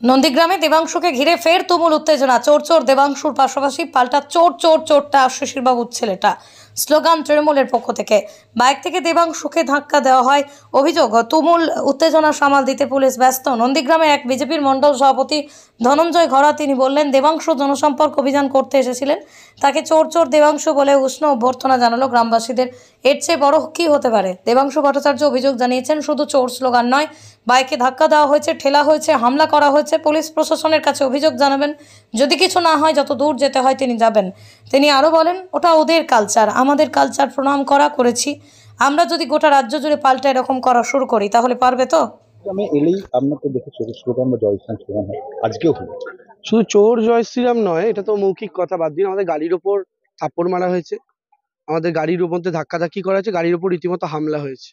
নন্দীগ্রামে দেবাংশুকে ঘিরে ফের তুমুল উত্তেজনা। চোর চোর দেবাংশুর পাশাপাশি পাল্টা চোর চোর চোরটা শিশিরবাবুর ছেলেটা। স্লোগান তৃণমূলের পক্ষ থেকে। বাইক থেকে দেবাংশুকে ধাক্কা দেওয়া হয়। অভিযোগ, তুমুল উত্তেজনা সামাল দিতে পুলিশ ব্যস্ত। নন্দীগ্রামে এক বিজেপির মণ্ডল সভাপতি ধনঞ্জয় ঘরা তিনি বললেন, দেবাংশু জনসম্পর্ক অভিযান করতে এসেছিলেন, তাকে চোর চোর দেবাংশু বলে উষ্ণ অভ্যর্থনা জানালো গ্রামবাসীদের। এর চেয়ে বড় কি হতে পারে? দেবাংশু ভট্টাচার্য অভিযোগ জানিয়েছেন, শুধু চোর স্লোগান নয়, বাইকে ধাক্কা দেওয়া হয়েছে, ঠেলা হয়েছে, হামলা করা হয়েছে। পুলিশ প্রশাসনের কাছে অভিযোগ জানাবেন, যদি কিছু না হয় যত দূর যেতে হয় তিনি যাবেন। তিনি আরও বলেন, ওটা ওদের কালচার, আমাদের কালচার প্রণাম করেছি। আমরা যদি গোটা রাজ্য জুড়ে পাল্টা এরকম করা শুরু করি তাহলে পারবে তো? আমি এলেই আপনাকে দেখে স্লোগান বা জয় শ্রীরাম স্লোগান হয়, আজকেও হলো। শুধু চোর জয় শ্রীরাম নয়, এটা তো মৌখিক কথা। বাদ দিন, আমাদের গাড়ির ওপর থাপ্পড় মারা হয়েছে, আমাদের গাড়ির মধ্যে ধাক্কাধাক্কি করা হয়েছে, গাড়ির ওপর রীতিমতো হামলা হয়েছে।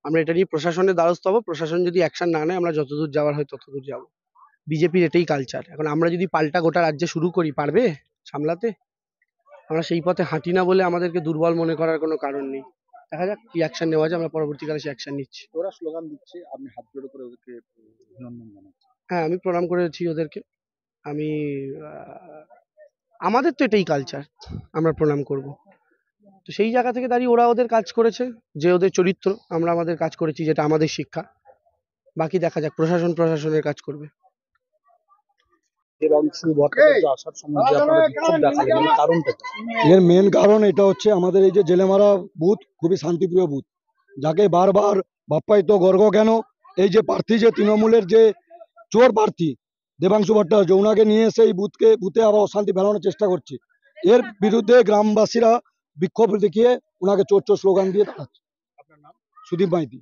আমরা এটা নিয়ে প্রশাসনের দ্বারস্থ হবো। প্রশাসন যদি অ্যাকশন না নেয়, আমরা যতদূর যাওয়ার হয় ততদূর যাবো। বিজেপির এটাই কালচার। এখন আমরা যদি পাল্টা গোটা রাজ্যে শুরু করি, পারবে সামলাতে? আমরা সেই পথে হাঁটি না বলে আমাদেরকে দুর্বল মনে করার কোনো কারণ নেই। দেখা যাক কি অ্যাকশন নেওয়া যায়, আমরা পরবর্তীকালে সেই অ্যাকশন নিচ্ছি। ওরা স্লোগান দিচ্ছে, আপনি হাত জোড়ো করে ওদেরকে অভিনন্দন জানাচ্ছেন। হ্যাঁ, আমি প্রণাম করেছি ওদেরকে। আমি আমাদের তো এটাই কালচার, আমরা প্রণাম করব। তো সেই জায়গা থেকে দাঁড়িয়ে ওরা ওদের কাজ করেছে, যে ওদের চরিত্র, আমরা আমাদের কাজ করেছি, যেটা আমাদের শিক্ষা। বাকি দেখা যাক, প্রশাসনের কাজ করবে। দেবাংশু ভট্টাচার্য আসার সময় যে আপনারা বিক্ষোভ দেখালেন, এর কারণটা কি? এর মেন কারণ এটা হচ্ছে, আমাদের এই যে জেলেমারা বুথ খুবই শান্তিপ্রিয় বুথ, যাকে বারবার বাপ্পায়িত গর্গ কেন, এই যে প্রার্থী, যে তৃণমূলের যে চোর প্রার্থী দেবাংশু ভট্টাচার্য, ওনাকে নিয়ে এসে এই বুথে আবার অশান্তি ফেলানোর চেষ্টা করছে। এর বিরুদ্ধে গ্রামবাসীরা বিক্ষোভ দেখিয়ে ওনাকে চোর চোর স্লোগান দিয়ে দাঁড়াচ্ছে। আপনার নাম? সুদীপ মাইতি।